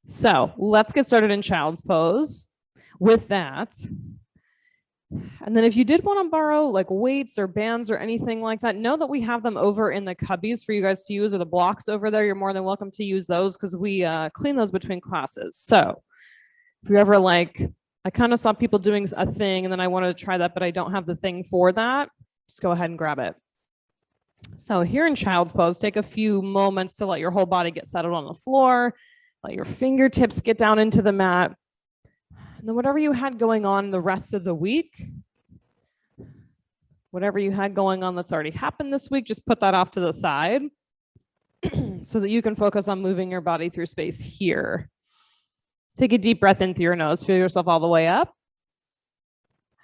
So let's get started in child's pose with that. And then if you did want to borrow like weights or bands or anything like that, know that we have them over in the cubbies for you guys to use, or the blocks over there. You're more than welcome to use those because we clean those between classes. So if you ever like, I kind of saw people doing a thing and then I wanted to try that, but I don't have the thing for that, just go ahead and grab it. So here in child's pose, take a few moments to let your whole body get settled on the floor. Let your fingertips get down into the mat. And then whatever you had going on the rest of the week, whatever you had going on that's already happened this week, just put that off to the side so that you can focus on moving your body through space here. Take a deep breath in through your nose. Feel yourself all the way up.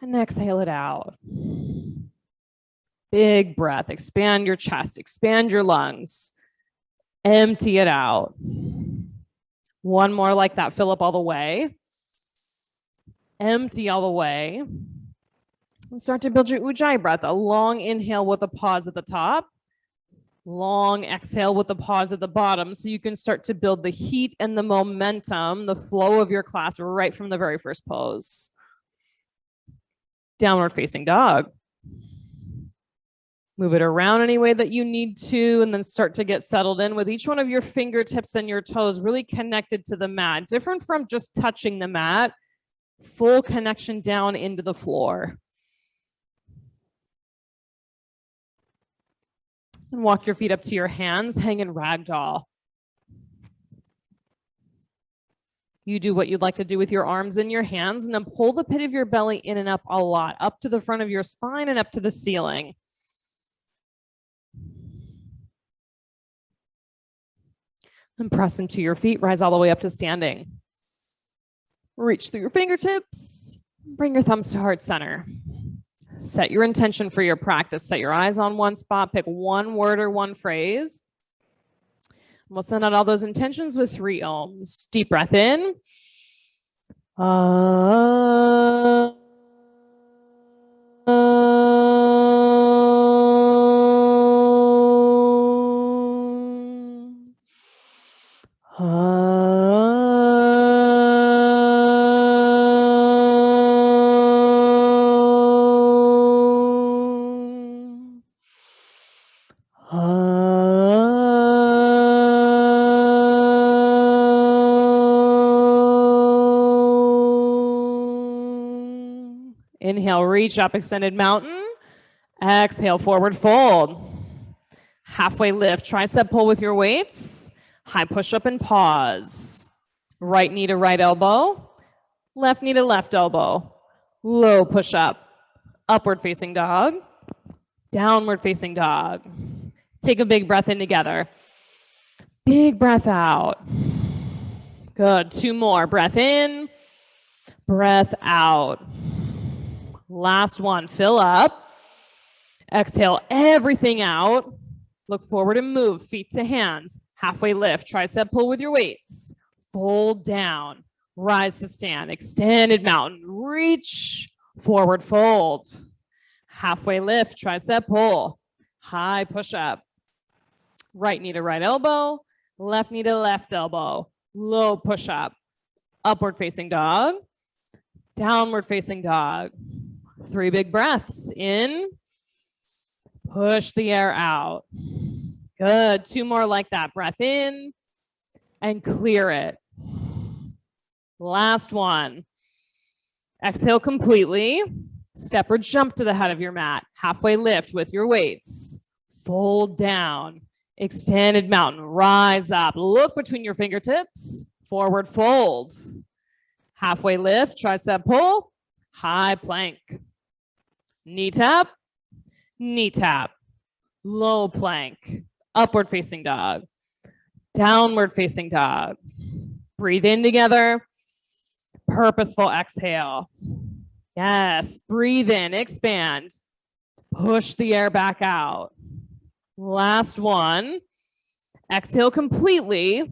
And exhale it out. Big breath. Expand your chest. Expand your lungs. Empty it out. One more like that. Fill up all the way. Empty all the way. And start to build your Ujjayi breath. A long inhale with a pause at the top. Long exhale with the pause at the bottom, so you can start to build the heat and the momentum, the flow of your class right from the very first pose. Downward facing dog. Move it around any way that you need to, and then start to get settled in with each one of your fingertips and your toes really connected to the mat. Different from just touching the mat, full connection down into the floor. And walk your feet up to your hands, hang in ragdoll. You do what you'd like to do with your arms and your hands, and then pull the pit of your belly in and up a lot, up to the front of your spine and up to the ceiling. And press into your feet, rise all the way up to standing. Reach through your fingertips, bring your thumbs to heart center. Set your intention for your practice. Set your eyes on one spot, pick one word or one phrase. We'll send out all those intentions with 3 ohms. Deep breath in. Inhale, reach up, extended mountain. Exhale, forward fold. Halfway lift, tricep pull with your weights. High push up and pause. Right knee to right elbow. Left knee to left elbow. Low push up. Upward facing dog. Downward facing dog. Take a big breath in together. Big breath out. Good. 2 more. Breath in. Breath out. Last one. Fill up. Exhale everything out. Look forward and move. Feet to hands. Halfway lift. Tricep pull with your weights. Fold down. Rise to stand. Extended mountain. Reach. Forward fold. Halfway lift. Tricep pull. High push up. Right knee to right elbow. Left knee to left elbow. Low push up. Upward facing dog. Downward facing dog. 3 big breaths in. Push the air out. Good. 2 more like that. Breath in and clear it. Last one. Exhale completely. Step or jump to the head of your mat. Halfway lift with your weights. Fold down. Extended mountain. Rise up. Look between your fingertips. Forward fold. Halfway lift. Tricep pull. High plank. Knee tap. Knee tap. Low plank. Upward facing dog. Downward facing dog. Breathe in together. Purposeful exhale. Yes. Breathe in. Expand. Push the air back out. Last one. Exhale completely.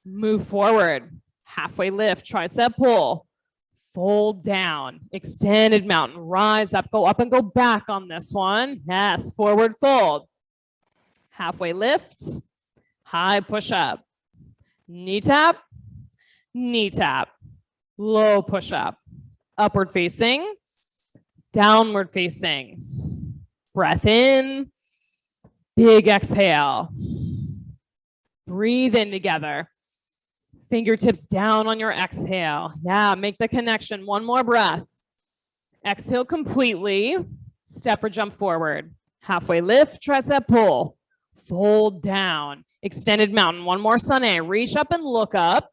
Move forward. Halfway lift. Tricep pull. Fold down. Extended mountain. Rise up. Go up and go back on this one. Yes. Forward fold. Halfway lift. High push up. Knee tap. knee tap, low push up, upward facing, downward facing. Breath in, big exhale. Breathe in together. Fingertips down on your exhale. Yeah, make the connection. One more breath. Exhale completely. Step or jump forward. Halfway lift, tricep pull. Fold down. Extended mountain. One more sunny. Reach up and look up.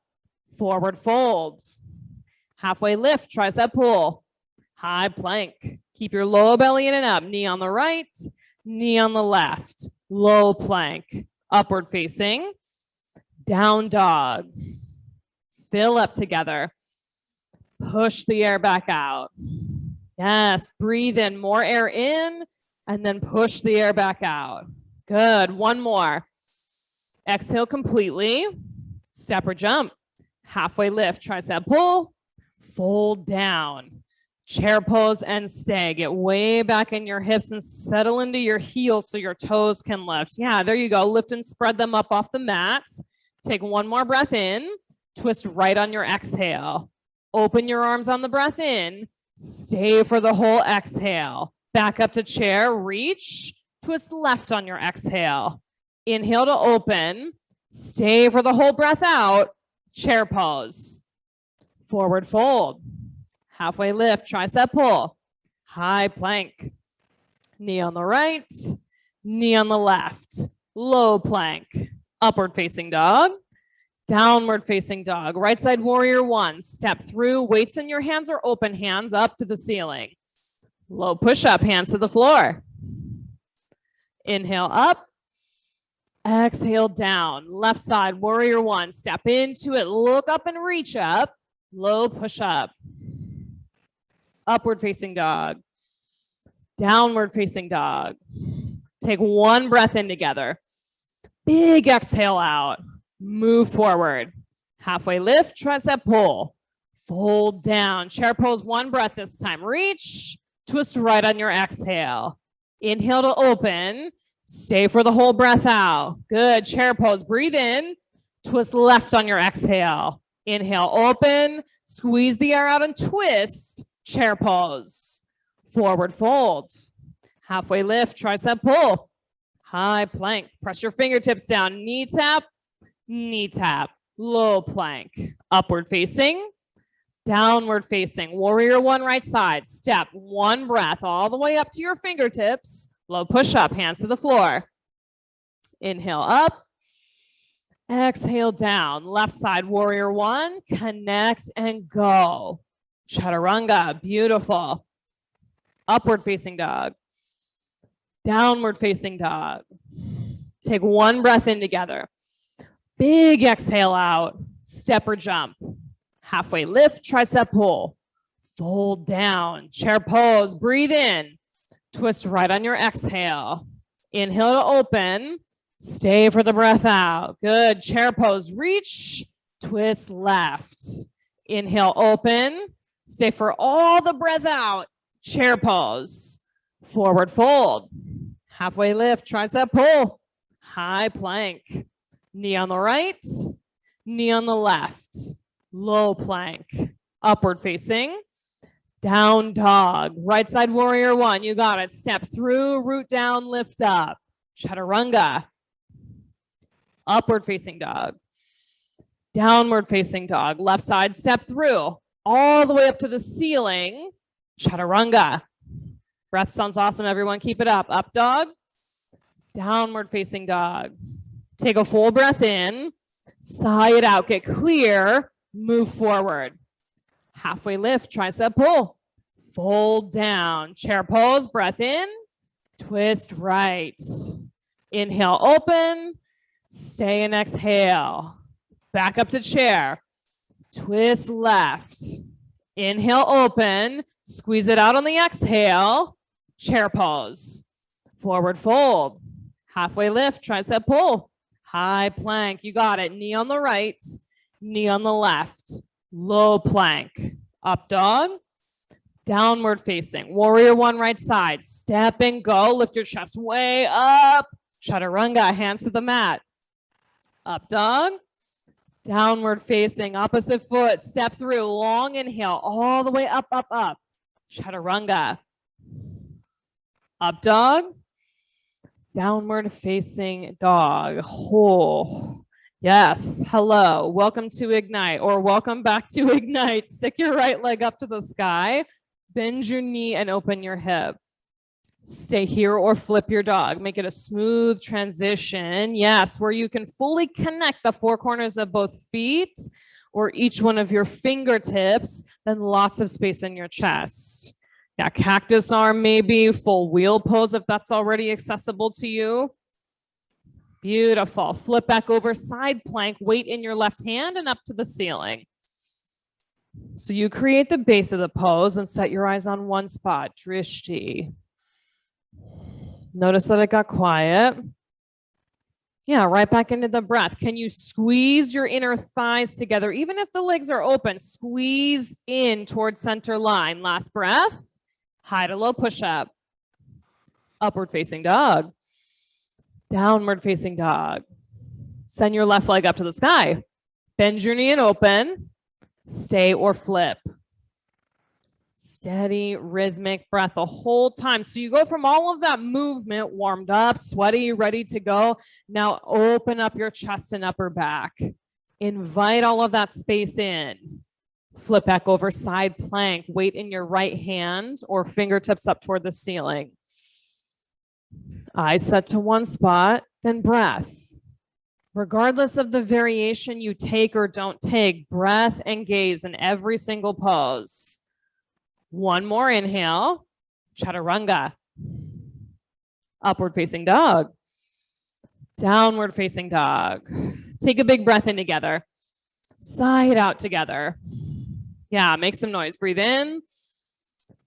Forward fold. Halfway lift, tricep pull. High plank. Keep your low belly in and up. Knee on the right, knee on the left. Low plank. Upward facing. Down dog. Fill up together. Push the air back out. Yes, breathe in. More air in, and then push the air back out. Good. One more. Exhale completely. Step or jump. Halfway lift, tricep pull. Fold down. Chair pose and stay. Get way back in your hips and settle into your heels so your toes can lift. Yeah, there you go. Lift and spread them up off the mat. Take one more breath in. Twist right on your exhale. Open your arms on the breath in. Stay for the whole exhale. Back up to chair. Reach. Twist left on your exhale. Inhale to open. Stay for the whole breath out. Chair pose. Forward fold. Halfway lift, tricep pull. High plank. Knee on the right, knee on the left. Low plank. Upward facing dog. Downward facing dog. Right side warrior one. Step through. Weights in your hands or open hands up to the ceiling. Low push up, hands to the floor. Inhale up. Exhale down. Left side warrior one. Step into it. Look up and reach up. Low push up. Upward facing dog. Downward facing dog. Take one breath in together. Big exhale out. Move forward. Halfway lift, tricep pull. Fold down. Chair pose, one breath this time. Reach. Twist right on your exhale. Inhale to open. Stay for the whole breath out. Good. Chair pose. Breathe in. Twist left on your exhale. Inhale, open. Squeeze the air out and twist. Chair pose. Forward fold. Halfway lift, tricep pull. High plank. Press your fingertips down. Knee tap, knee tap. Low plank. Upward facing, downward facing. Warrior one, right side. Step, one breath all the way up to your fingertips. Low push up, hands to the floor. Inhale up. Exhale down. Left side, warrior one. Connect and go. Chaturanga, beautiful. Upward facing dog. Downward facing dog. Take one breath in together. Big exhale out. Step or jump. Halfway lift, tricep pull. Fold down. Chair pose. Breathe in. Twist right on your exhale. Inhale to open. Stay for the breath out. Good. Chair pose. Reach. Twist left. Inhale, open. Stay for all the breath out. Chair pose. Forward fold. Halfway lift, tricep pull. High plank. Knee on the right, knee on the left. Low plank. Upward facing. Down dog. Right side warrior one. You got it. Step through, root down, lift up. Chaturanga. Upward facing dog. Downward facing dog. Left side, step through. All the way up to the ceiling. Chaturanga. Breath sounds awesome, everyone. Keep it up. Up dog. Downward facing dog. Take a full breath in. Sigh it out. Get clear. Move forward. Halfway lift. Tricep pull. Fold down. Chair pose. Breath in. Twist right. Inhale, open. Stay and exhale. Back up to chair. Twist left. Inhale, open. Squeeze it out on the exhale. Chair pose. Forward fold. Halfway lift, tricep pull. High plank. You got it. Knee on the right, knee on the left. Low plank. Up dog. Downward facing. Warrior one, right side. Step and go. Lift your chest way up. Chaturanga. Hands to the mat. Up dog. Downward facing, opposite foot, step through, long inhale, all the way up, up, up. Chaturanga. Up dog. Downward facing dog. Oh, yes. Hello. Welcome to Ignite, or welcome back to Ignite. Stick your right leg up to the sky. Bend your knee and open your hip. Stay here or flip your dog. Make it a smooth transition. Yes, where you can fully connect the four corners of both feet or each one of your fingertips, then lots of space in your chest. Yeah, cactus arm maybe, full wheel pose if that's already accessible to you. Beautiful. Flip back over, side plank, weight in your left hand and up to the ceiling. So you create the base of the pose and set your eyes on one spot, drishti. Notice that it got quiet. Yeah, right back into the breath. Can you squeeze your inner thighs together? Even if the legs are open, squeeze in towards center line. Last breath. High to low push-up. Upward facing dog. Downward facing dog. Send your left leg up to the sky. Bend your knee and open. Stay or flip. Steady, rhythmic breath the whole time. So you go from all of that movement, warmed up, sweaty, ready to go. Now open up your chest and upper back. Invite all of that space in. Flip back over, side plank. Weight in your right hand or fingertips up toward the ceiling. Eyes set to one spot, then breath. Regardless of the variation you take or don't take, breath and gaze in every single pose. One more inhale, chaturanga. Upward facing dog. Downward facing dog. Take a big breath in together. Sigh it out together. Yeah, make some noise. Breathe in.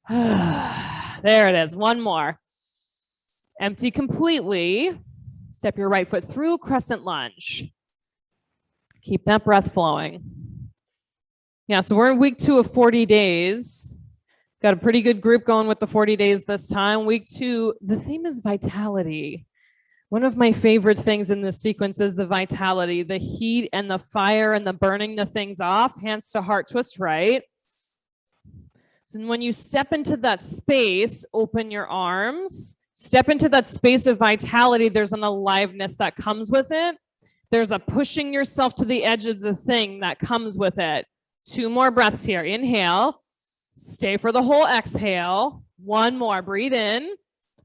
There it is. One more. Empty completely. Step your right foot through, crescent lunge. Keep that breath flowing. Yeah, so we're in week 2 of 40 days. Got a pretty good group going with the 40 days this time. Week 2, the theme is vitality. One of my favorite things in this sequence is the vitality, the heat and the fire and the burning the things off. Hands to heart, twist right. So when you step into that space, open your arms. Step into that space of vitality. There's an aliveness that comes with it. There's a pushing yourself to the edge of the thing that comes with it. 2 more breaths here. Inhale. Stay for the whole exhale. 1 more. Breathe in.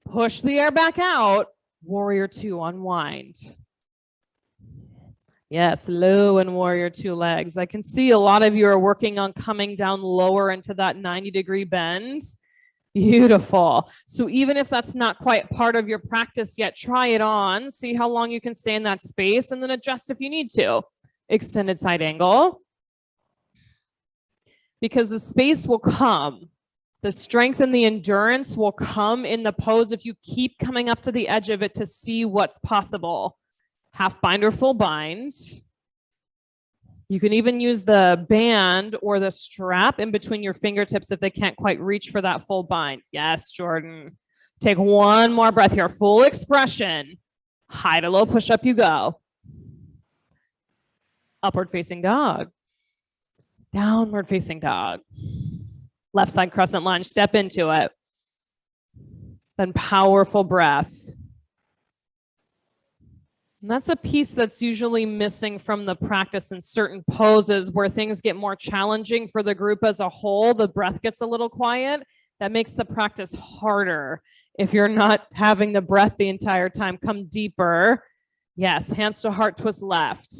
Push the air back out. Warrior 2, unwind. Yes, low and warrior 2 legs. I can see a lot of you are working on coming down lower into that 90-degree bend. Beautiful. So even if that's not quite part of your practice yet, try it on. See how long you can stay in that space and then adjust if you need to. Extended side angle. Because the space will come. The strength and the endurance will come in the pose if you keep coming up to the edge of it to see what's possible. Half bind or full bind. You can even use the band or the strap in between your fingertips if they can't quite reach for that full bind. Yes, Jordan. Take 1 more breath here. Full expression. High to low push up you go. Upward facing dog. Downward facing dog. Left side crescent lunge. Step into it. Then powerful breath. And that's a piece that's usually missing from the practice in certain poses where things get more challenging for the group as a whole. The breath gets a little quiet. That makes the practice harder if you're not having the breath the entire time. Come deeper. Yes, hands to heart, twist left.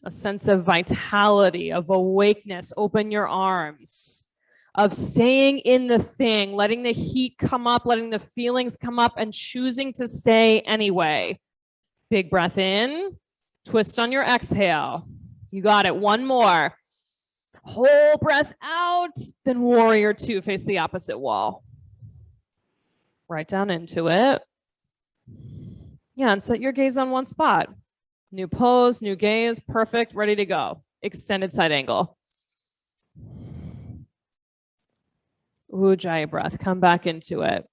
A sense of vitality, of awakeness. Open your arms. Of staying in the thing, letting the heat come up, letting the feelings come up, and choosing to stay anyway. Big breath in. Twist on your exhale. You got it. 1 more. Whole breath out. Then warrior 2. Face the opposite wall. Right down into it. Yeah, and set your gaze on one spot. New pose, new gaze. Perfect. Ready to go. Extended side angle. Ujjayi breath. Come back into it.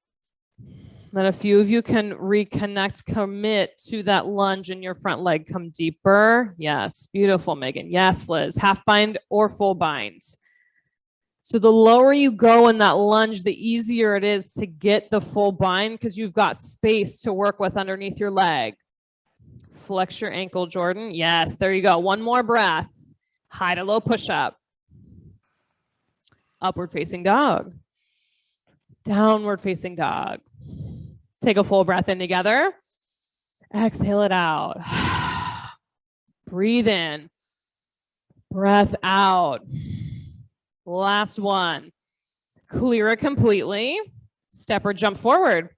Then a few of you can reconnect, commit to that lunge in your front leg. Come deeper. Yes. Beautiful, Megan. Yes, Liz. Half bind or full bind. So the lower you go in that lunge, the easier it is to get the full bind because you've got space to work with underneath your leg. Flex your ankle, Jordan. Yes, there you go. One more breath. High to low push-up. Upward facing dog. Downward facing dog. Take a full breath in together. Exhale it out. Breathe in. Breath out. Last one. Clear it completely. Step or jump forward.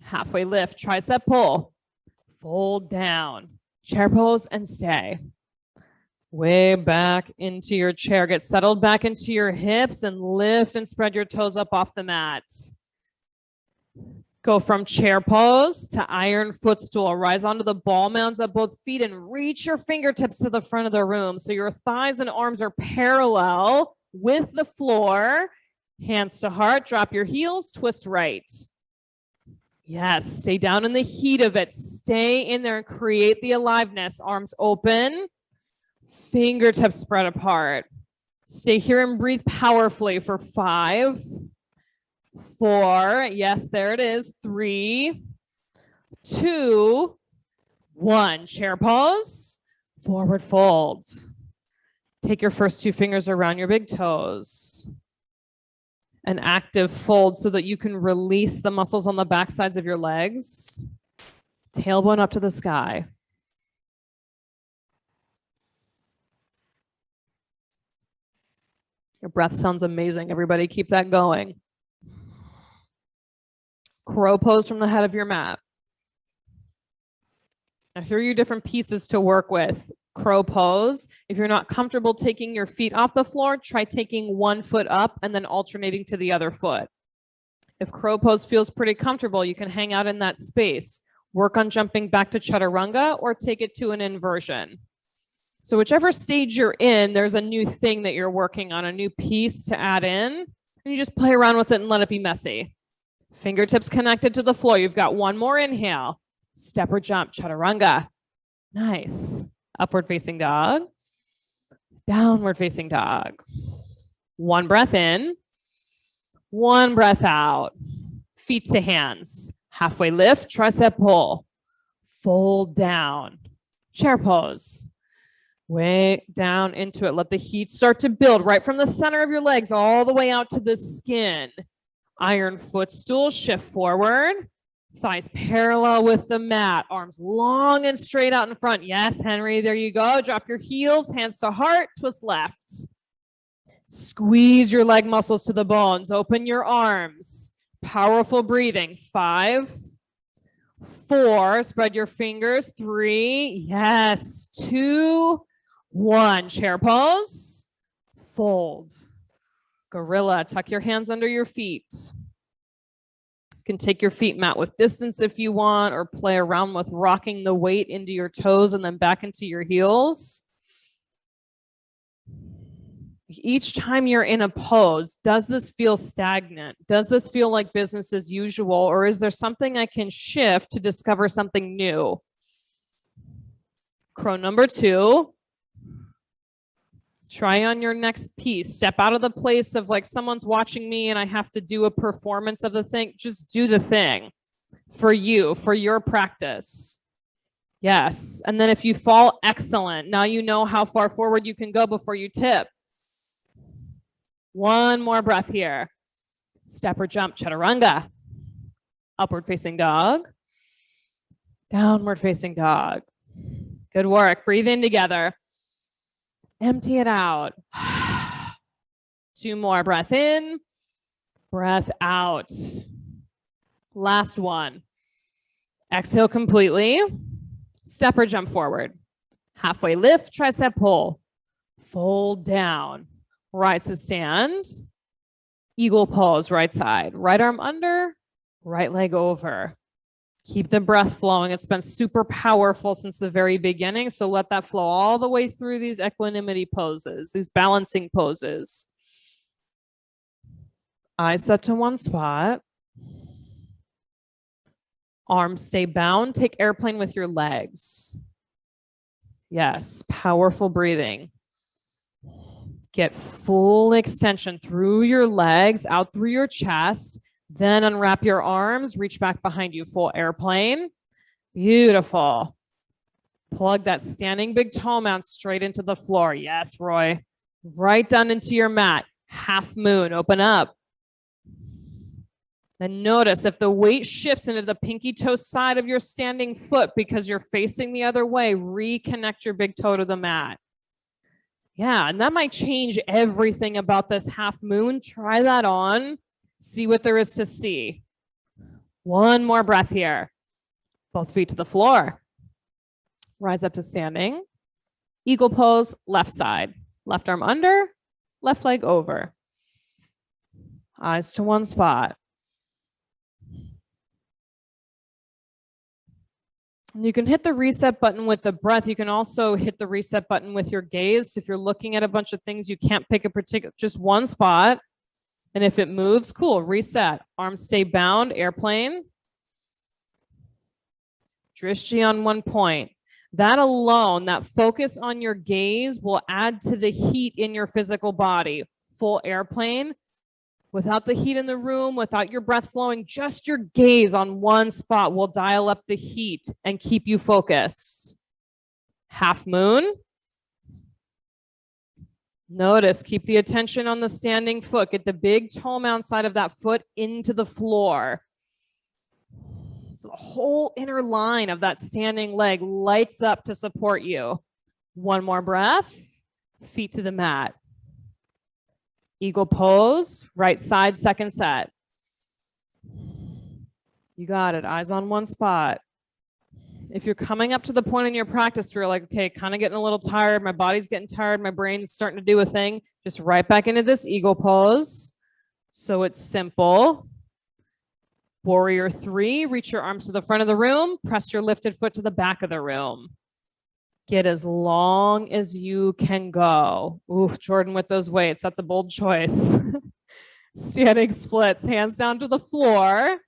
Halfway lift, tricep pull. Fold down. Chair pose and stay. Way back into your chair. Get settled back into your hips and lift and spread your toes up off the mat. Go from chair pose to iron footstool. Rise onto the ball mounds of both feet and reach your fingertips to the front of the room. So your thighs and arms are parallel with the floor. Hands to heart. Drop your heels. Twist right. Yes. Stay down in the heat of it. Stay in there and create the aliveness. Arms open. Fingertips spread apart. Stay here and breathe powerfully for 5, 4, yes, there it is. 3, 2, 1. Chair pose, forward fold. Take your first 2 fingers around your big toes. An active fold so that you can release the muscles on the back sides of your legs. Tailbone up to the sky. Your breath sounds amazing. Everybody keep that going. Crow pose from the head of your mat. Now here are your different pieces to work with. Crow pose. If you're not comfortable taking your feet off the floor, try taking one foot up and then alternating to the other foot. If crow pose feels pretty comfortable, you can hang out in that space. Work on jumping back to chaturanga or take it to an inversion. So whichever stage you're in, there's a new thing that you're working on, a new piece to add in, and you just play around with it and let it be messy. Fingertips connected to the floor. You've got one more inhale. Step or jump, chaturanga. Nice. Upward facing dog. Downward facing dog. One breath in. One breath out. Feet to hands. Halfway lift, tricep pull. Fold down. Chair pose. Way down into it. Let the heat start to build right from the center of your legs all the way out to the skin. Iron footstool, shift forward. Thighs parallel with the mat. Arms long and straight out in front. Yes, Henry, there you go. Drop your heels, hands to heart, twist left. Squeeze your leg muscles to the bones. Open your arms. Powerful breathing. 5, 4, spread your fingers. 3, yes, 2, 1. Chair pose. Fold. Gorilla. Tuck your hands under your feet. You can take your feet mat with distance if you want, or play around with rocking the weight into your toes and then back into your heels. Each time you're in a pose, does this feel stagnant? Does this feel like business as usual? Or is there something I can shift to discover something new? Crow number 2. Try on your next piece. Step out of the place of like someone's watching me and I have to do a performance of the thing. Just do the thing for you, for your practice. Yes. And then if you fall, excellent. Now you know how far forward you can go before you tip. One more breath here. Step or jump, chaturanga. Upward facing dog. Downward facing dog. Good work. Breathe in together. Empty it out. 2 more. Breath in. Breath out. Last one. Exhale completely. Step or jump forward. Halfway lift, tricep pull. Fold down. Rise to stand. Eagle pose, right side. Right arm under, right leg over. Keep the breath flowing. It's been super powerful since the very beginning. So let that flow all the way through these equanimity poses, these balancing poses. Eyes set to one spot. Arms stay bound. Take airplane with your legs. Yes, powerful breathing. Get full extension through your legs, out through your chest. Then unwrap your arms, reach back behind you, full airplane. Beautiful. Plug that standing big toe mound straight into the floor. Yes, Roy. Right down into your mat. Half moon, open up. Then notice if the weight shifts into the pinky toe side of your standing foot because you're facing the other way, reconnect your big toe to the mat. Yeah, and that might change everything about this half moon. Try that on. See what there is to see. One more breath here. Both feet to the floor. Rise up to standing. Eagle pose, left side. Left arm under, left leg over. Eyes to one spot. You can hit the reset button with the breath. You can also hit the reset button with your gaze. So if you're looking at a bunch of things, you can't pick a particular, just one spot. And if it moves, cool, reset. Arms stay bound, airplane. Drishti on one point. That alone, that focus on your gaze will add to the heat in your physical body. Full airplane. Without the heat in the room, without your breath flowing, just your gaze on one spot will dial up the heat and keep you focused. Half moon. Notice, keep the attention on the standing foot. Get the big toe mound side of that foot into the floor. So the whole inner line of that standing leg lights up to support you. One more breath. Feet to the mat. Eagle pose, right side, second set. You got it. Eyes on one spot. If you're coming up to the point in your practice where you're like, okay, kind of getting a little tired, my body's getting tired, my brain's starting to do a thing, just right back into this eagle pose. So it's simple. Warrior 3, reach your arms to the front of the room, press your lifted foot to the back of the room. Get as long as you can go. Ooh, Jordan with those weights. That's a bold choice. Standing splits, hands down to the floor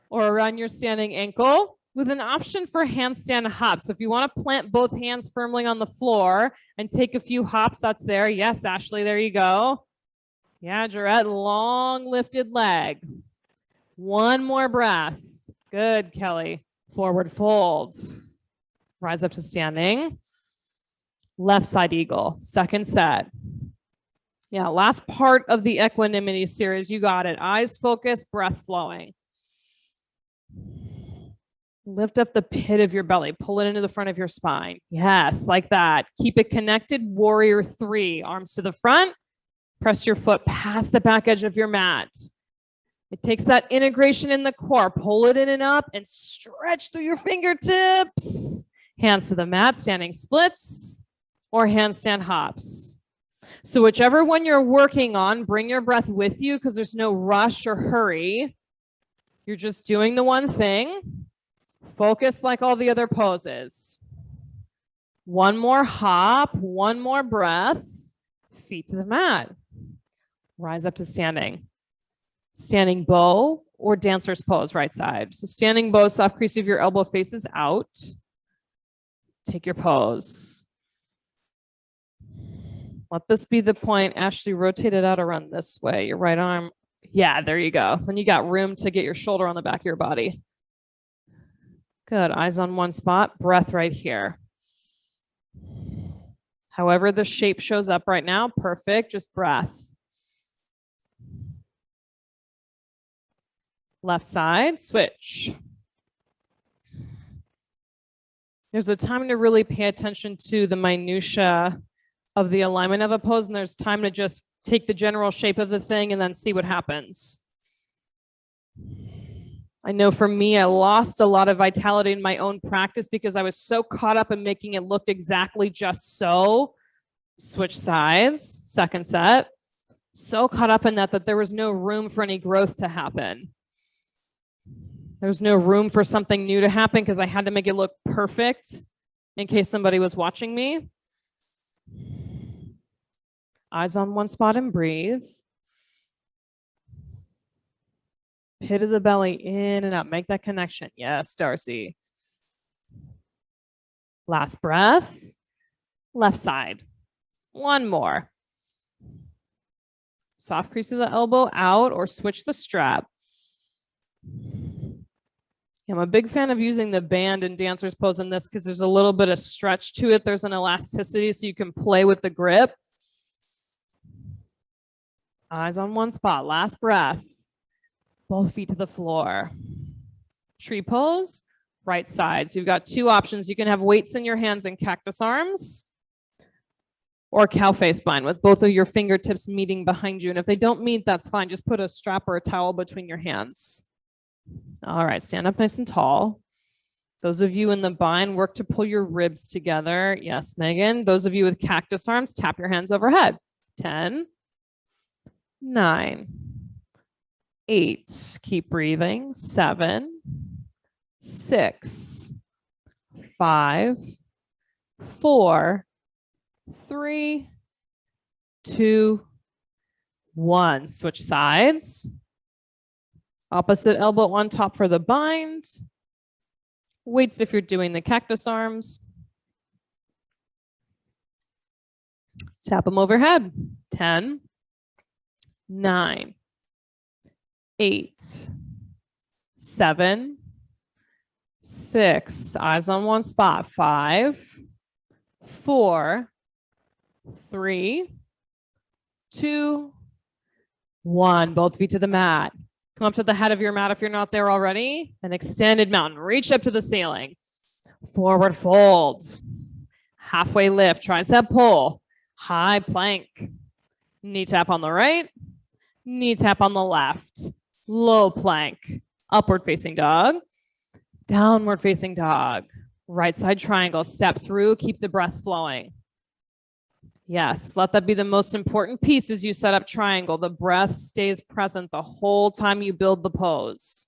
or around your standing ankle with an option for handstand hops. So if you want to plant both hands firmly on the floor and take a few hops, that's there. Yes, Ashley, there you go. Yeah, Jarrett, long lifted leg. One more breath. Good, Kelly. Forward fold. Rise up to standing. Left side eagle. Second set. Yeah, last part of the equanimity series. You got it. Eyes focused, breath flowing. Lift up the pit of your belly. Pull it into the front of your spine. Yes, like that. Keep it connected. Warrior 3. Arms to the front. Press your foot past the back edge of your mat. It takes that integration in the core. Pull it in and up and stretch through your fingertips. Hands to the mat, standing splits or handstand hops. So whichever one you're working on, bring your breath with you because there's no rush or hurry. You're just doing the one thing. Focus like all the other poses. One more hop, one more breath. Feet to the mat. Rise up to standing. Standing bow or dancer's pose, right side. So standing bow, soft crease of your elbow faces out. Take your pose. Let this be the point. Ashley, rotate it out around this way. Your right arm. Yeah, there you go. Then you got room to get your shoulder on the back of your body. Good. Eyes on one spot. Breath right here. However the shape shows up right now, perfect. Just breath. Left side, switch. There's a time to really pay attention to the minutia of the alignment of a pose, and there's time to just take the general shape of the thing and then see what happens. I know for me, I lost a lot of vitality in my own practice because I was so caught up in making it look exactly just so. Switch sides, second set. So caught up in that there was no room for any growth to happen. There was no room for something new to happen because I had to make it look perfect in case somebody was watching me. Eyes on one spot and breathe. Pit of the belly in and up. Make that connection. Yes, Darcy. Last breath. Left side. One more. Soft crease of the elbow out or switch the strap. I'm a big fan of using the band in dancer's pose in this because there's a little bit of stretch to it. There's an elasticity so you can play with the grip. Eyes on one spot. Last breath. Both feet to the floor. Tree pose, right side. So you've got two options. You can have weights in your hands and cactus arms, or cow face bind with both of your fingertips meeting behind you. And if they don't meet, that's fine. Just put a strap or a towel between your hands. All right, stand up nice and tall. Those of you in the bind, work to pull your ribs together. Yes, Megan. Those of you with cactus arms, tap your hands overhead. 10, 9, 8. Keep breathing. 7, 6, 5, 4, 3, 2, 1. Switch sides. Opposite elbow on top for the bind. Weights if you're doing the cactus arms. Tap them overhead. 10, 9, 8, 7, 6. Eyes on one spot. 5, 4, 3, 2, 1. Both feet to the mat. Come up to the head of your mat if you're not there already. An extended mountain. Reach up to the ceiling. Forward fold. Halfway lift. Tricep pull. High plank. Knee tap on the right. Knee tap on the left. Low plank. Upward facing dog. Downward facing dog. Right side triangle. Step through. Keep the breath flowing. Yes, let that be the most important piece as you set up triangle. The breath stays present the whole time you build the pose.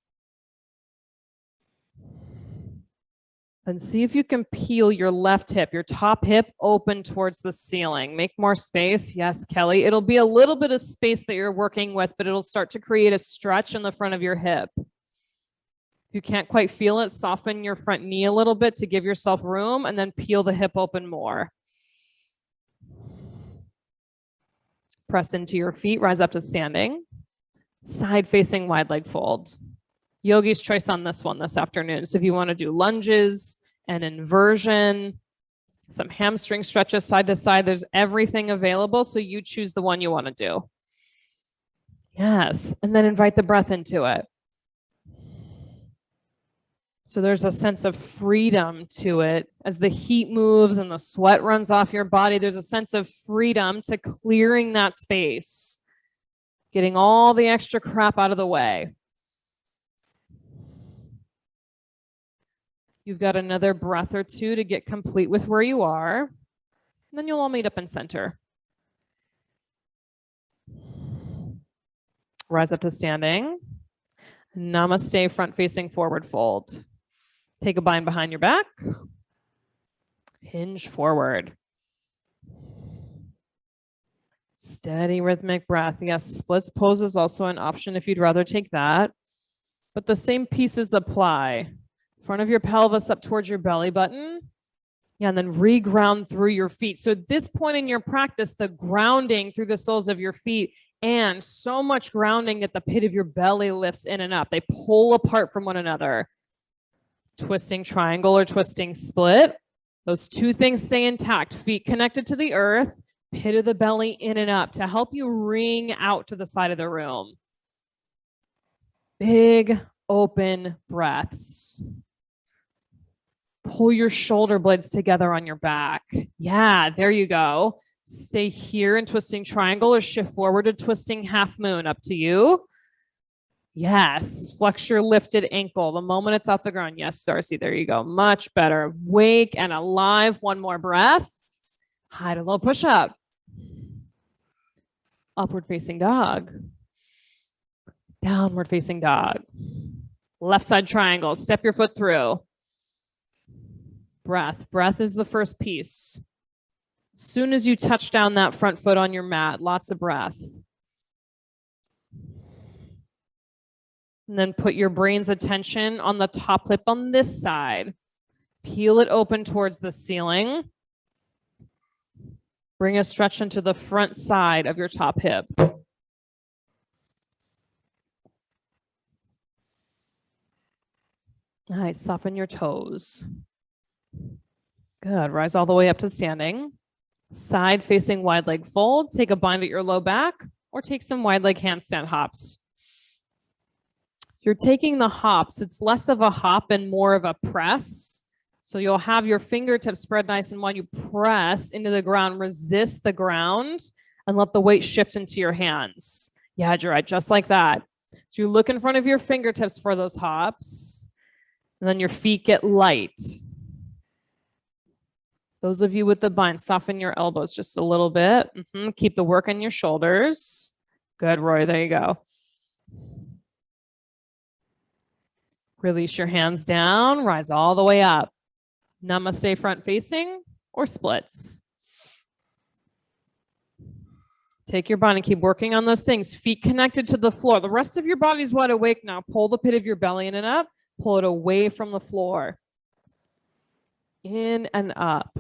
And see if you can peel your left hip, your top hip open towards the ceiling. Make more space. Yes, Kelly. It'll be a little bit of space that you're working with, but it'll start to create a stretch in the front of your hip. If you can't quite feel it, soften your front knee a little bit to give yourself room and then peel the hip open more. Press into your feet, rise up to standing. Side facing wide leg fold. Yogi's choice on this one this afternoon. So if you want to do lunges, an inversion, some hamstring stretches side to side, there's everything available. So you choose the one you want to do. Yes. And then invite the breath into it. So there's a sense of freedom to it. As the heat moves and the sweat runs off your body, there's a sense of freedom to clearing that space, getting all the extra crap out of the way. You've got another breath or two to get complete with where you are. And then you'll all meet up in center. Rise up to standing. Namaste, front facing forward fold. Take a bind behind your back. Hinge forward. Steady rhythmic breath. Yes, splits pose is also an option if you'd rather take that. But the same pieces apply. Front of your pelvis up towards your belly button. Yeah, and then re-ground through your feet. So at this point in your practice, the grounding through the soles of your feet and so much grounding that the pit of your belly lifts in and up. They pull apart from one another. Twisting triangle or twisting split. Those two things stay intact. Feet connected to the earth, pit of the belly in and up to help you ring out to the side of the room. Big open breaths. Pull your shoulder blades together on your back. Yeah, there you go. Stay here in twisting triangle or shift forward to twisting half moon. Up to you. Yes, flex your lifted ankle the moment it's off the ground. Yes, Darcy, there you go. Much better. Wake and alive. One more breath. High to low push up. Upward facing dog. Downward facing dog. Left side triangle. Step your foot through. Breath. Breath is the first piece. As soon as you touch down that front foot on your mat, lots of breath. And then put your brain's attention on the top lip on this side. Peel it open towards the ceiling. Bring a stretch into the front side of your top hip. Nice. Soften your toes. Good. Rise all the way up to standing. Side facing wide leg fold. Take a bind at your low back or take some wide leg handstand hops. If you're taking the hops, it's less of a hop and more of a press. So you'll have your fingertips spread nice and wide. You press into the ground, resist the ground, and let the weight shift into your hands. Yeah, Gerard, just like that. So you look in front of your fingertips for those hops, and then your feet get light. Those of you with the bind, soften your elbows just a little bit. Keep the work on your shoulders. Good, Roy, there you go. Release your hands down, rise all the way up. Namaste front facing or splits. Take your bind and keep working on those things. Feet connected to the floor. The rest of your body's wide awake now. Pull the pit of your belly in and up. Pull it away from the floor. In and up.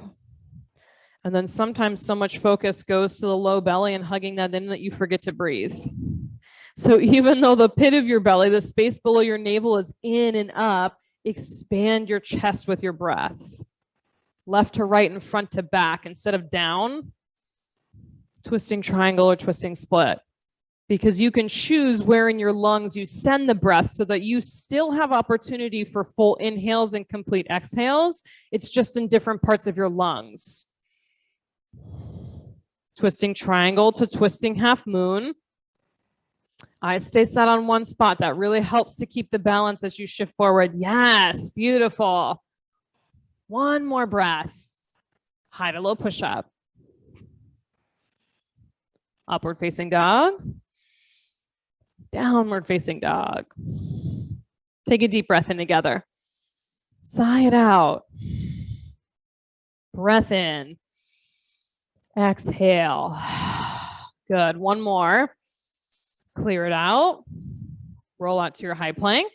And then sometimes so much focus goes to the low belly and hugging that in that you forget to breathe. So even though the pit of your belly, the space below your navel is in and up, expand your chest with your breath. Left to right and front to back instead of down. Twisting triangle or twisting split. Because you can choose where in your lungs you send the breath so that you still have opportunity for full inhales and complete exhales. It's just in different parts of your lungs. Twisting triangle to twisting half moon. Eyes stay set on one spot. That really helps to keep the balance as you shift forward. Yes, beautiful. One more breath. High to low push-up. Upward facing dog. Downward facing dog. Take a deep breath in together. Sigh it out. Breath in. Exhale. Good. One more. Clear it out. Roll out to your high plank.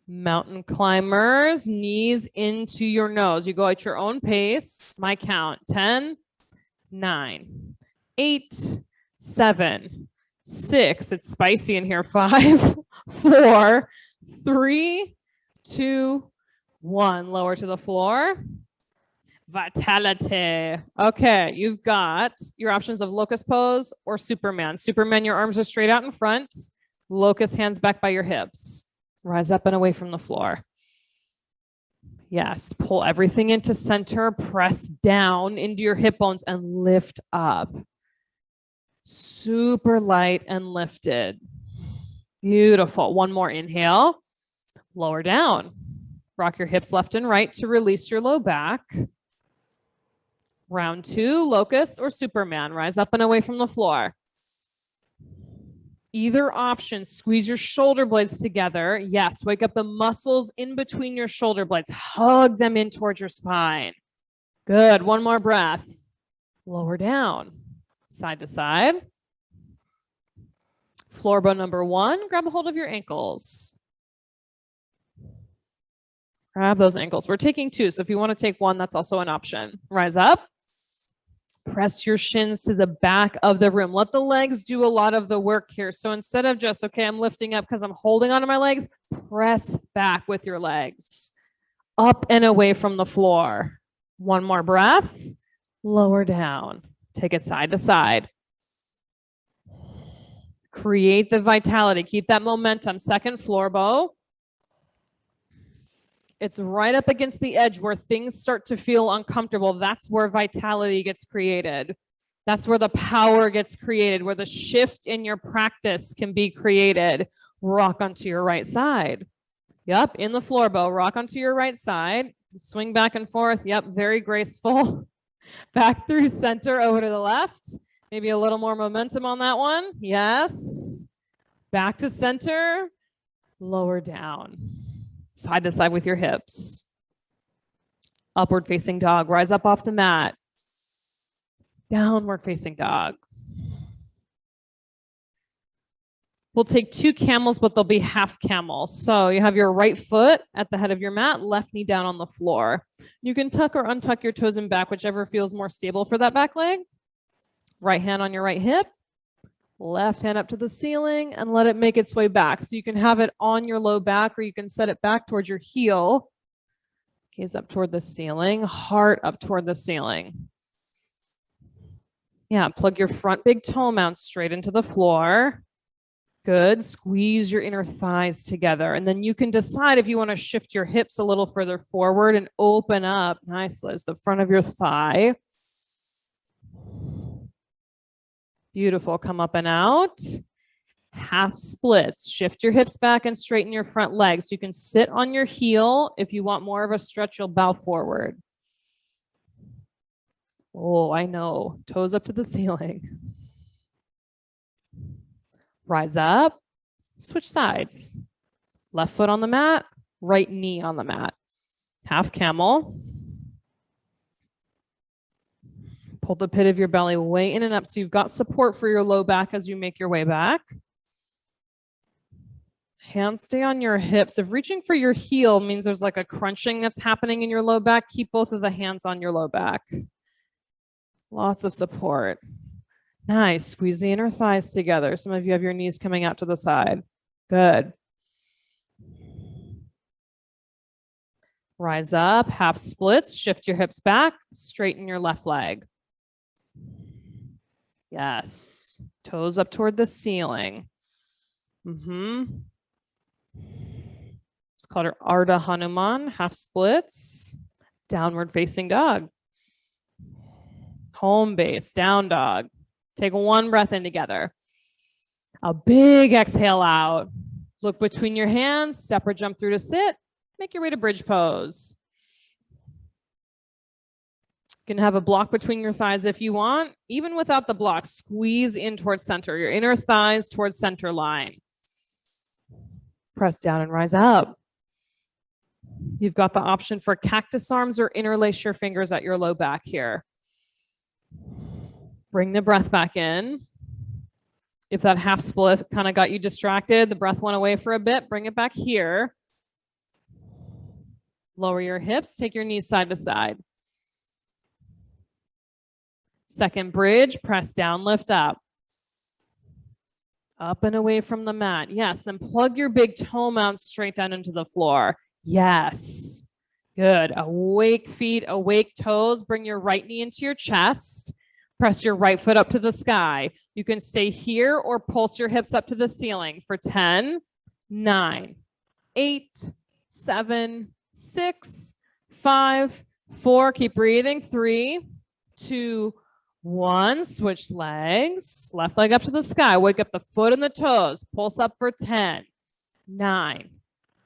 Mountain climbers, knees into your nose. You go at your own pace. It's my count. 10, 9, 8, 7, 6. It's spicy in here. 5, 4, 3, 2, 1. Lower to the floor. Vitality. Okay, you've got your options of locust pose or Superman. Superman, your arms are straight out in front. Locust, hands back by your hips. Rise up and away from the floor. Yes, pull everything into center. Press down into your hip bones and lift up. Super light and lifted. Beautiful. One more inhale. Lower down. Rock your hips left and right to release your low back. Round 2, locust or Superman. Rise up and away from the floor. Either option, squeeze your shoulder blades together. Yes, wake up the muscles in between your shoulder blades. Hug them in towards your spine. Good. One more breath. Lower down. Side to side. Floor bow number 1. Grab a hold of your ankles. Grab those ankles. We're taking 2, so if you want to take 1, that's also an option. Rise up. Press your shins to the back of the room. Let the legs do a lot of the work here. So instead of just, okay, I'm lifting up because I'm holding onto my legs, press back with your legs. Up and away from the floor. One more breath. Lower down. Take it side to side. Create the vitality. Keep that momentum. Second floor bow. It's right up against the edge where things start to feel uncomfortable. That's where vitality gets created. That's where the power gets created, where the shift in your practice can be created. Rock onto your right side. Yep, in the floor bow. Rock onto your right side. Swing back and forth. Yep, very graceful. Back through center over to the left. Maybe a little more momentum on that one. Yes. Back to center. Lower down. Side to side with your hips. Upward facing dog. Rise up off the mat. Downward facing dog. We'll take 2 camels, but they'll be half camels. So you have your right foot at the head of your mat, left knee down on the floor. You can tuck or untuck your toes in back, whichever feels more stable for that back leg. Right hand on your right hip, left hand up to the ceiling, and let it make its way back. So you can have it on your low back, or you can set it back towards your heel. Gaze up toward the ceiling, heart up toward the ceiling. Yeah, plug your front big toe mount straight into the floor. Good. Squeeze your inner thighs together. And then you can decide if you want to shift your hips a little further forward and open up, nice, Liz, the front of your thigh. Beautiful. Come up and out. Half splits. Shift your hips back and straighten your front legs. You can sit on your heel. If you want more of a stretch, you'll bow forward. Oh, I know. Toes up to the ceiling. Rise up. Switch sides. Left foot on the mat. Right knee on the mat. Half camel. Pull the pit of your belly way in and up so you've got support for your low back as you make your way back. Hands stay on your hips. If reaching for your heel means there's like a crunching that's happening in your low back, keep both of the hands on your low back. Lots of support. Nice. Squeeze the inner thighs together. Some of you have your knees coming out to the side. Good. Rise up, half splits, shift your hips back, straighten your left leg. Yes. Toes up toward the ceiling. It's called our Ardha Hanuman, half splits, downward facing dog. Home base, down dog. Take 1 breath in together. A big exhale out. Look between your hands, step or jump through to sit. Make your way to bridge pose. You can have a block between your thighs if you want. Even without the block, squeeze in towards center, your inner thighs towards center line. Press down and rise up. You've got the option for cactus arms or interlace your fingers at your low back here. Bring the breath back in. If that half split kind of got you distracted, the breath went away for a bit, bring it back here. Lower your hips, take your knees side to side. Second bridge, press down, lift up. Up and away from the mat. Yes, then plug your big toe mount straight down into the floor. Yes. Good. Awake feet, awake toes. Bring your right knee into your chest. Press your right foot up to the sky. You can stay here or pulse your hips up to the ceiling for 10, 9, 8, 7, 6, 5, 4. Keep breathing. 3, 2, 1. Switch legs. Left leg up to the sky. Wake up the foot and the toes. Pulse up for 10, 9,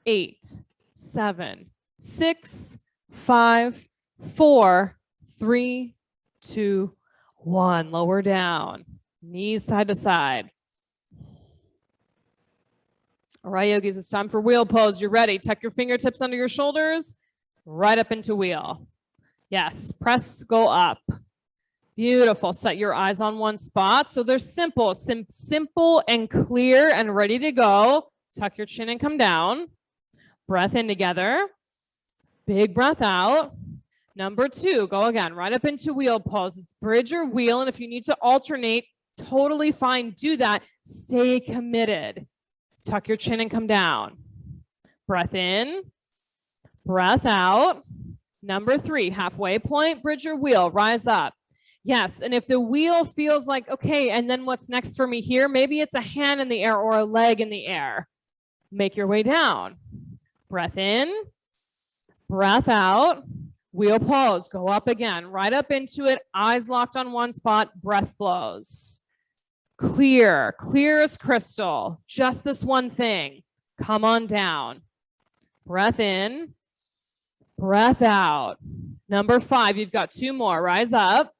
8, 7, 6, 5, 4, 3, 2, 1. Lower down. Knees side to side. All right, yogis, it's time for wheel pose. You're ready. Tuck your fingertips under your shoulders. Right up into wheel. Yes. Press, go up. Beautiful. Set your eyes on one spot. So they're simple. Simple and clear and ready to go. Tuck your chin and come down. Breath in together. Big breath out. Number 2, go again, right up into wheel pose. It's bridge or wheel, and if you need to alternate, totally fine, do that. Stay committed. Tuck your chin and come down. Breath in, breath out. Number 3, halfway point, bridge or wheel, rise up. Yes, and if the wheel feels like, okay, and then what's next for me here? Maybe it's a hand in the air or a leg in the air. Make your way down. Breath in, breath out. Wheel pose, go up again, right up into it, eyes locked on one spot, breath flows. Clear, clear as crystal, just this one thing. Come on down. Breath in, breath out. Number 5, you've got 2 more, rise up.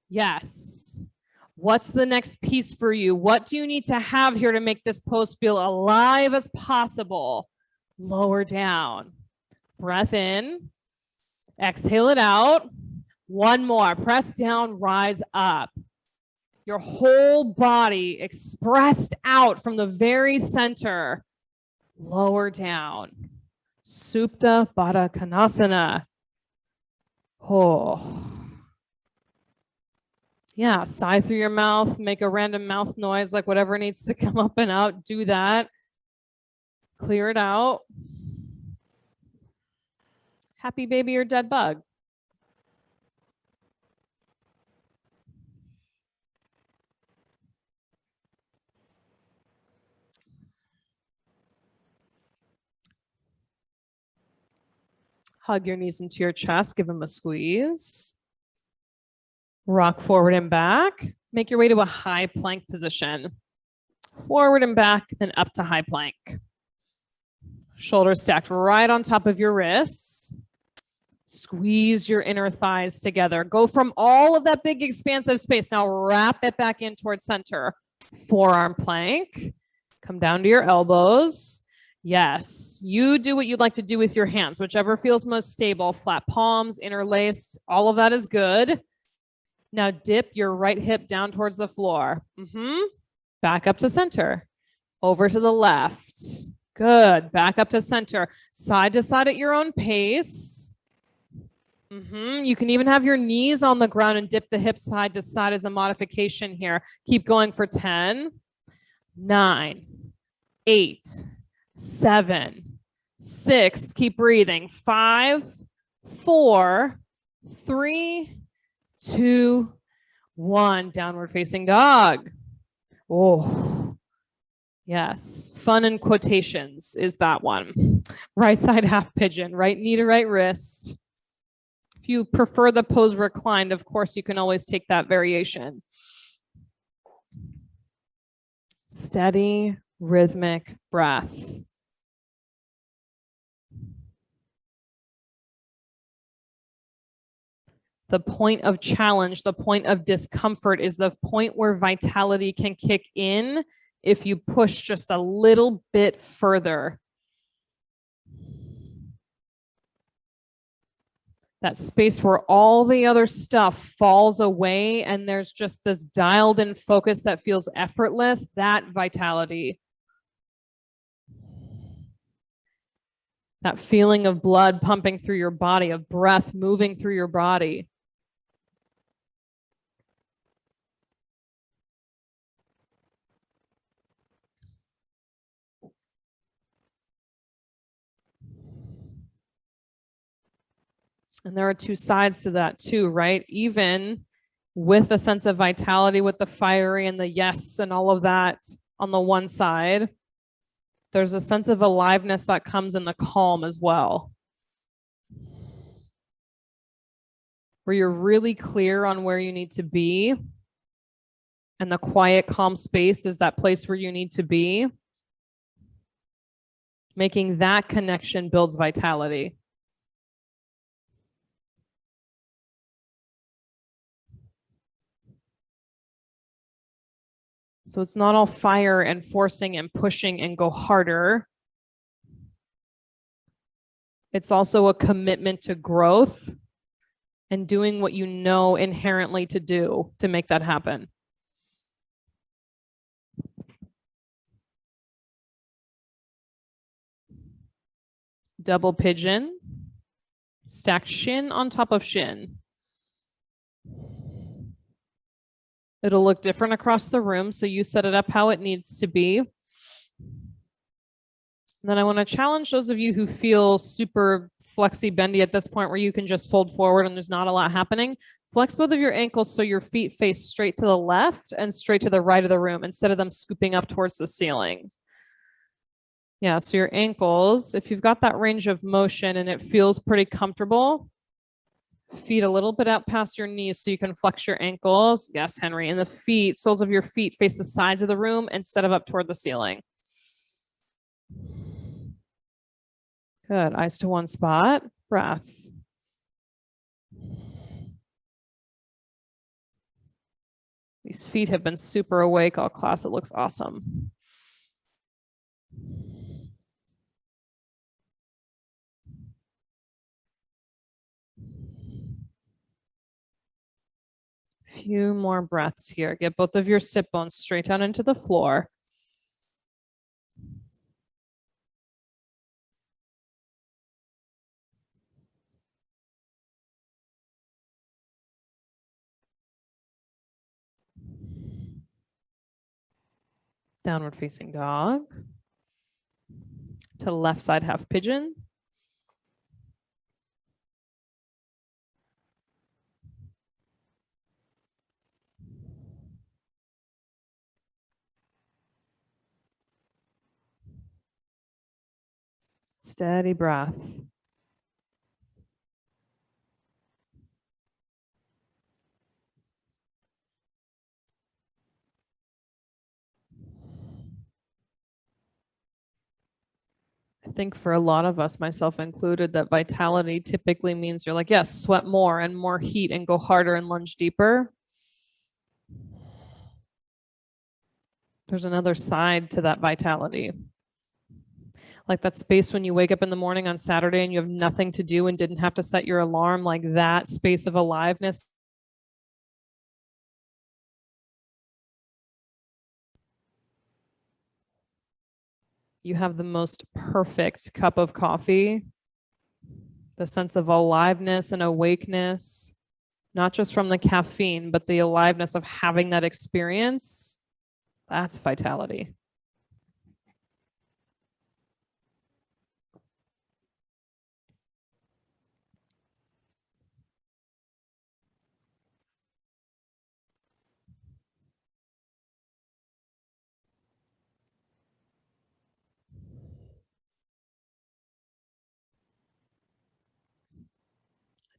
Yes. What's the next piece for you? What do you need to have here to make this pose feel alive as possible? Lower down. Breath in. Exhale it out. 1 more. Press down, rise up. Your whole body expressed out from the very center. Lower down. Supta Baddha Konasana. Oh. Yeah, sigh through your mouth, make a random mouth noise, like whatever needs to come up and out, do that. Clear it out. Happy baby or dead bug. Hug your knees into your chest, give them a squeeze. Rock forward and back. Make your way to a high plank position. Forward and back, then up to high plank. Shoulders stacked right on top of your wrists. Squeeze your inner thighs together. Go from all of that big expansive space. Now wrap it back in towards center. Forearm plank. Come down to your elbows. Yes, you do what you'd like to do with your hands, whichever feels most stable. Flat palms, interlaced, all of that is good. Now dip your right hip down towards the floor. Back up to center. Over to the left. Good. Back up to center. Side to side at your own pace. You can even have your knees on the ground and dip the hips side to side as a modification here. Keep going for 10, 9, 8, 7, 6. Keep breathing. 5, 4, 3, 2, 1. Downward facing dog. Oh, yes. Fun in quotations is that one. Right side half pigeon, right knee to right wrist. If you prefer the pose reclined, of course, you can always take that variation. Steady, rhythmic breath. The point of challenge, the point of discomfort is the point where vitality can kick in if you push just a little bit further. That space where all the other stuff falls away and there's just this dialed in focus that feels effortless, that vitality. That feeling of blood pumping through your body, of breath moving through your body. And there are two sides to that too, right? Even with a sense of vitality, with the fiery and the yes and all of that on the one side, there's a sense of aliveness that comes in the calm as well. Where you're really clear on where you need to be. And the quiet, calm space is that place where you need to be. Making that connection builds vitality. So it's not all fire and forcing and pushing and go harder. It's also a commitment to growth and doing what you know inherently to do to make that happen. Double pigeon, stacked shin on top of shin. It'll look different across the room, so you set it up how it needs to be. And then I want to challenge those of you who feel super flexy bendy at this point where you can just fold forward and there's not a lot happening. Flex both of your ankles so your feet face straight to the left and straight to the right of the room instead of them scooping up towards the ceilings. Yeah, so your ankles, if you've got that range of motion and it feels pretty comfortable, feet a little bit out past your knees so you can flex your ankles. Yes, Henry. And the feet, soles of your feet face the sides of the room instead of up toward the ceiling. Good. Eyes to one spot. Breath. These feet have been super awake all class. It looks awesome. Few more breaths here. Get both of your sit bones straight down into the floor. Downward facing dog. To the left side, half pigeon. Steady breath. I think for a lot of us, myself included, that vitality typically means you're like, yes, sweat more and more heat and go harder and lunge deeper. There's another side to that vitality. Like that space when you wake up in the morning on Saturday and you have nothing to do and didn't have to set your alarm, like that space of aliveness. You have the most perfect cup of coffee, the sense of aliveness and awakeness, not just from the caffeine, but the aliveness of having that experience. That's vitality.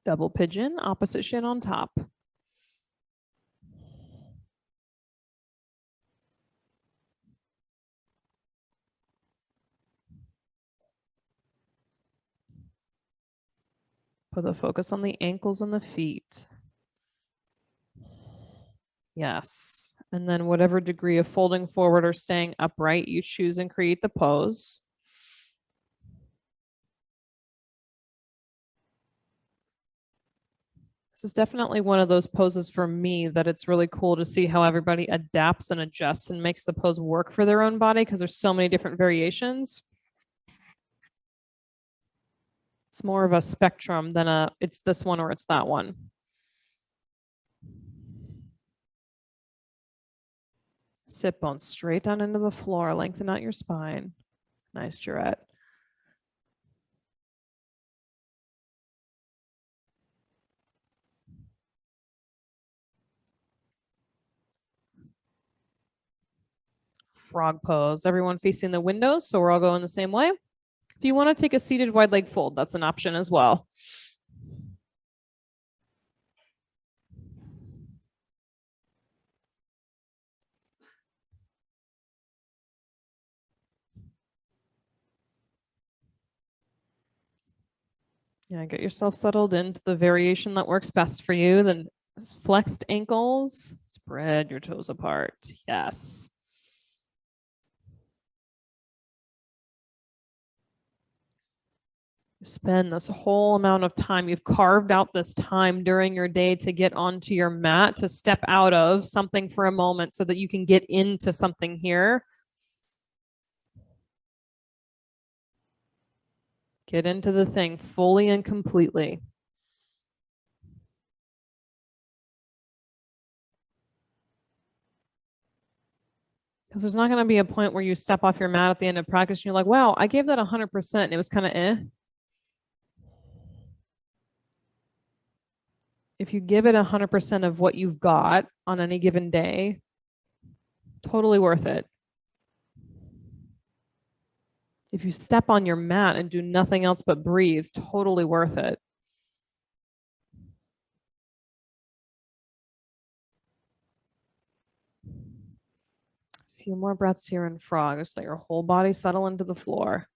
Double pigeon, opposite shin on top. Put the focus on the ankles and the feet. Yes. And then whatever degree of folding forward or staying upright you choose and create the pose. This is definitely one of those poses for me that it's really cool to see how everybody adapts and adjusts and makes the pose work for their own body because there's so many different variations. It's more of a spectrum than it's this one or it's that one. Sit bones straight down into the floor, lengthen out your spine. Nice, Jarrett. Frog pose. Everyone facing the windows, so we're all going the same way. If you want to take a seated wide leg fold, that's an option as well. Yeah, get yourself settled into the variation that works best for you. Then flexed ankles, spread your toes apart. Yes. You spend this whole amount of time, you've carved out this time during your day to get onto your mat, to step out of something for a moment so that you can get into something here. Get into the thing fully and completely. Because there's not going to be a point where you step off your mat at the end of practice and you're like, wow, I gave that 100% and it was kind of eh. If you give it 100% of what you've got on any given day, totally worth it. If you step on your mat and do nothing else but breathe, totally worth it. A few more breaths here in frog. Just let your whole body settle into the floor.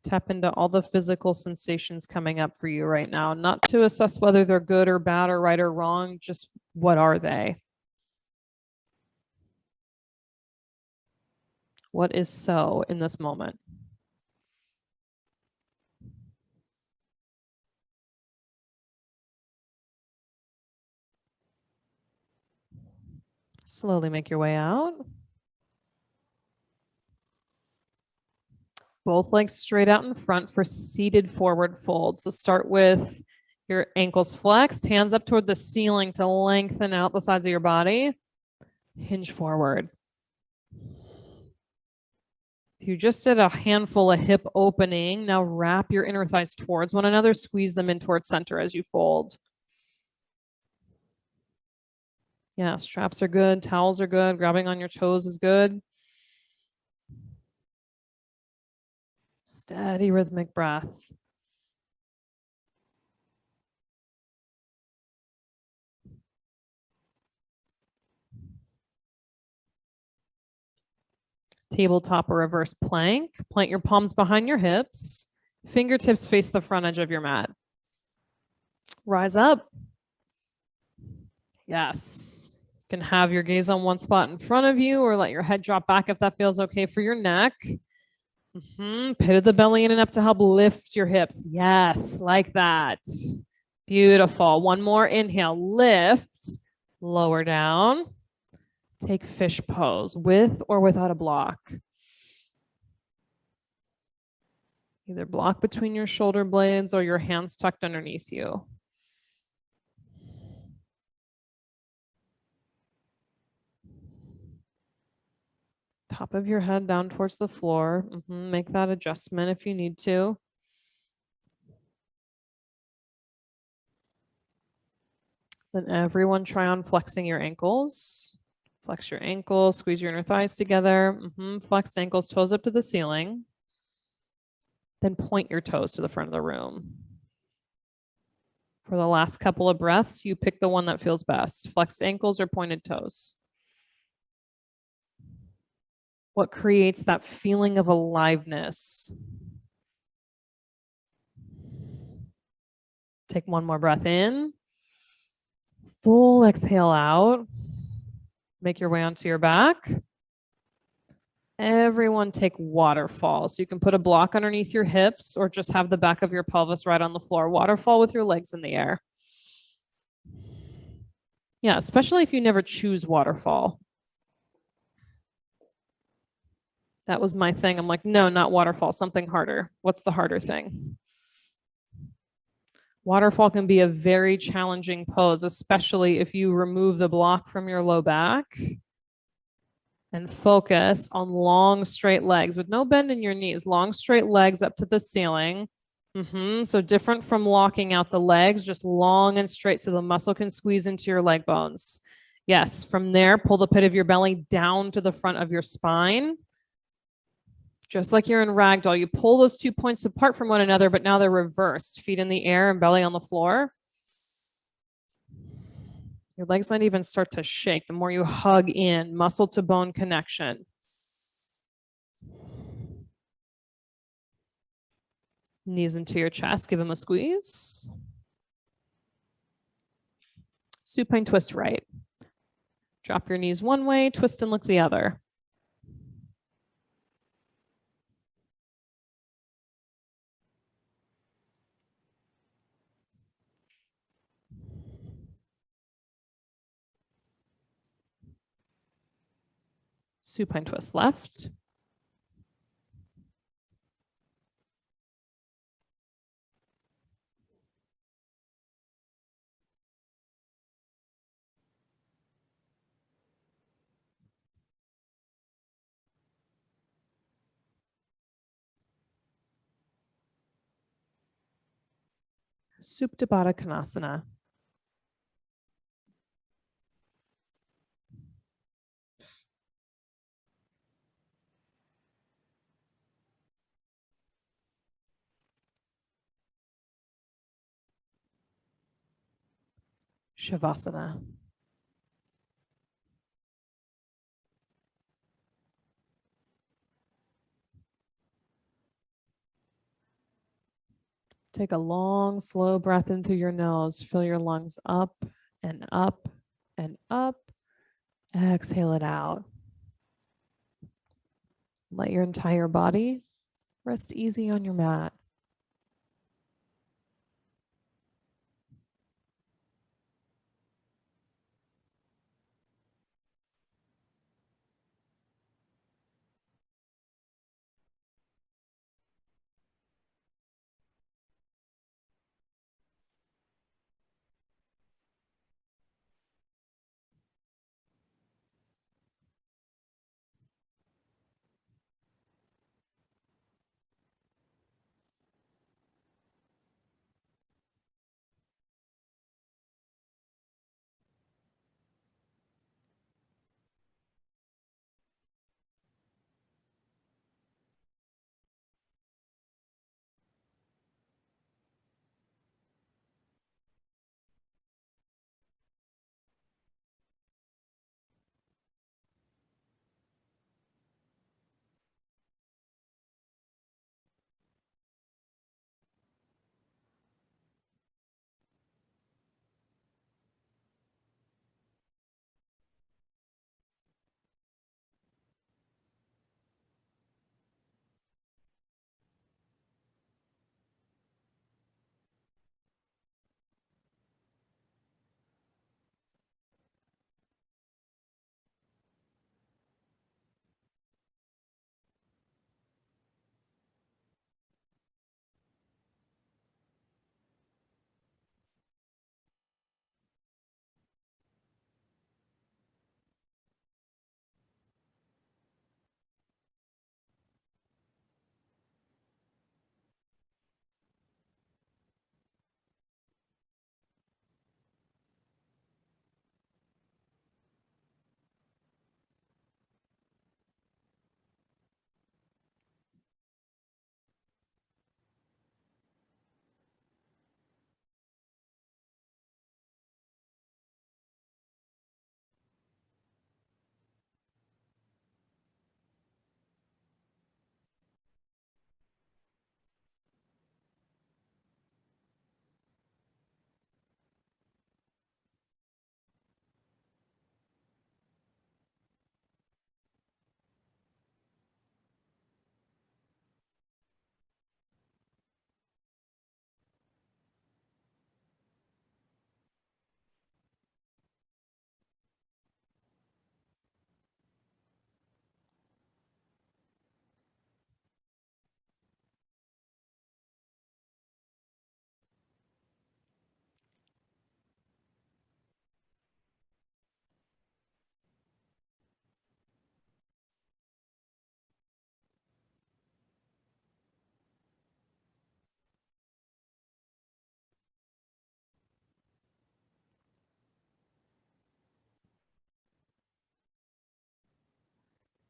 Tap into all the physical sensations coming up for you right now, not to assess whether they're good or bad or right or wrong, just what are they? What is so in this moment? Slowly make your way out. Both legs straight out in front for seated forward fold. So start with your ankles flexed, hands up toward the ceiling to lengthen out the sides of your body. Hinge forward. You just did a handful of hip opening. Now wrap your inner thighs towards one another. Squeeze them in towards center as you fold. Yeah, straps are good. Towels are good. Grabbing on your toes is good. Steady rhythmic breath. Tabletop or reverse plank. Plant your palms behind your hips. Fingertips face the front edge of your mat. Rise up. Yes. You can have your gaze on one spot in front of you or let your head drop back if that feels okay for your neck. Pit of the belly in and up to help lift your hips. Yes, like that. Beautiful. One more inhale. Lift. Lower down. Take fish pose with or without a block. Either block between your shoulder blades or your hands tucked underneath you. Top of your head down towards the floor. Make that adjustment if you need to. Then everyone try on flexing your ankles. Flex your ankles, squeeze your inner thighs together. Flexed ankles, toes up to the ceiling. Then point your toes to the front of the room. For the last couple of breaths, you pick the one that feels best. Flexed ankles or pointed toes. What creates that feeling of aliveness? Take one more breath in. Full exhale out. Make your way onto your back. Everyone take waterfall. So you can put a block underneath your hips or just have the back of your pelvis right on the floor. Waterfall with your legs in the air. Yeah, especially if you never choose waterfall. That was my thing. I'm like, no, not waterfall, something harder. What's the harder thing? Waterfall can be a very challenging pose, especially if you remove the block from your low back and focus on long, straight legs with no bend in your knees, long, straight legs up to the ceiling. So different from locking out the legs, just long and straight so the muscle can squeeze into your leg bones. Yes, from there, pull the pit of your belly down to the front of your spine. Just like you're in ragdoll, you pull those 2 points apart from one another, but now they're reversed. Feet in the air and belly on the floor. Your legs might even start to shake the more you hug in, muscle to bone connection. Knees into your chest, give them a squeeze. Supine twist right. Drop your knees one way, twist and look the other. Supine twist left. Supta Baddha Konasana. Shavasana. Take a long, slow breath in through your nose. Fill your lungs up and up and up. Exhale it out. Let your entire body rest easy on your mat.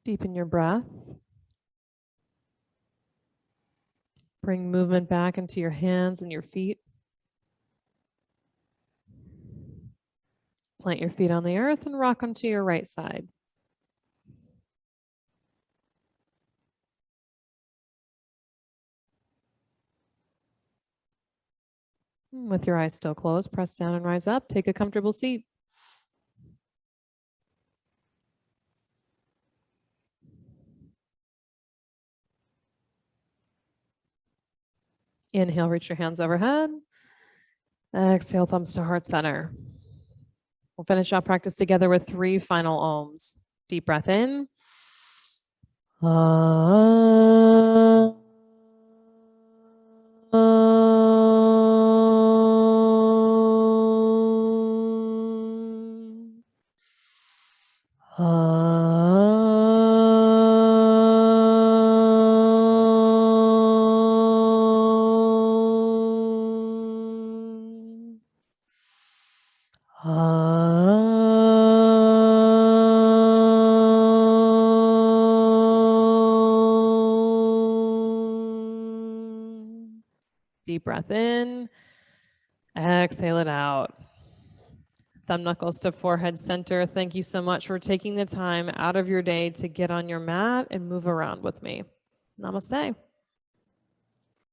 Deepen your breath. Bring movement back into your hands and your feet. Plant your feet on the earth and rock them to your right side. With your eyes still closed, press down and rise up. Take a comfortable seat. Inhale, reach your hands overhead. Exhale, thumbs to heart center. We'll finish our practice together with 3 final ohms. Deep breath in. Deep breath in. Exhale it out. Thumb knuckles to forehead center. Thank you so much for taking the time out of your day to get on your mat and move around with me. Namaste.